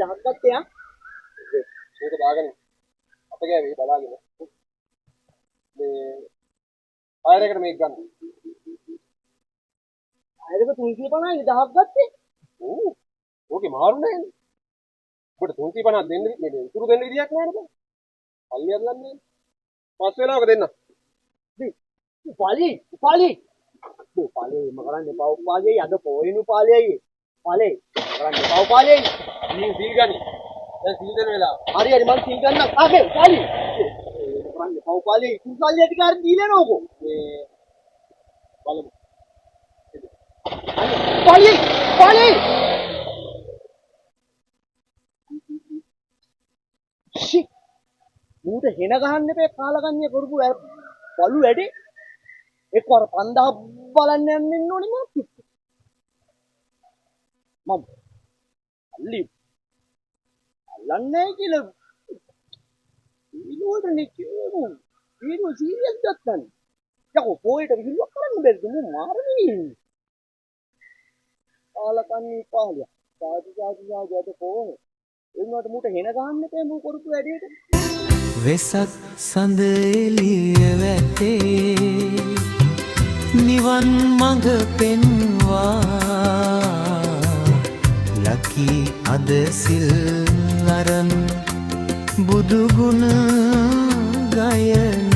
1000ක් ගත්තේ ආ. ඒක දාගෙන අප ගෑවේ බලාගෙන මේ ආයෙකට මේක ගන්න. ආයෙක 350යි 1000ක් ගත්තේ. ඕ ඕකේ මාරු නෑනේ. ඔබට 350 දෙන්න මේ ඉතුරු දෙන්න විදියක් නෑ නේද? පල්ලියක් ගන්නෑ. පස් වෙලාවක දෙන්න. උපාලි එම කරන්න එපා උපාලි අද පොයින් උපාලි උපාලි කරන්න එපා උපාලි සීල් ගනි. දැන් සීල් දෙන වෙලාව. හරි මං සීල් ගන්න ආගේ උපාලි කරන්න එපා උපාලි කුසල්ලි අධිකාරී දීලා නෝකෝ මේ බලමු. උපාලි ෂි මූට හෙන ගහන්න එපා කාලකන්‍ය කරපු බලු වැඩේ එක්වර 5000 බලන්න යන්න ඉන්න ඕනේ මම අල්ලි අල්ලන්නේ කියලා ඊළඟට කියමු ඊළඟ සීරියස් ගත්තන් යකෝ පොයිට විහිළුවක් කරන්න බැරිද මම මාරනේ කාලකන්‍ය පාලිය සාදු අද පොනේ එන්නට මූට හෙන ගහන්න එපා මූ කරපු වැඩේට වෙසක් සඳ එළිය වැටේ නිවන් මඟ පෙන්වා ලකී අද සිල් අරන් බුදු ගුණ ගයන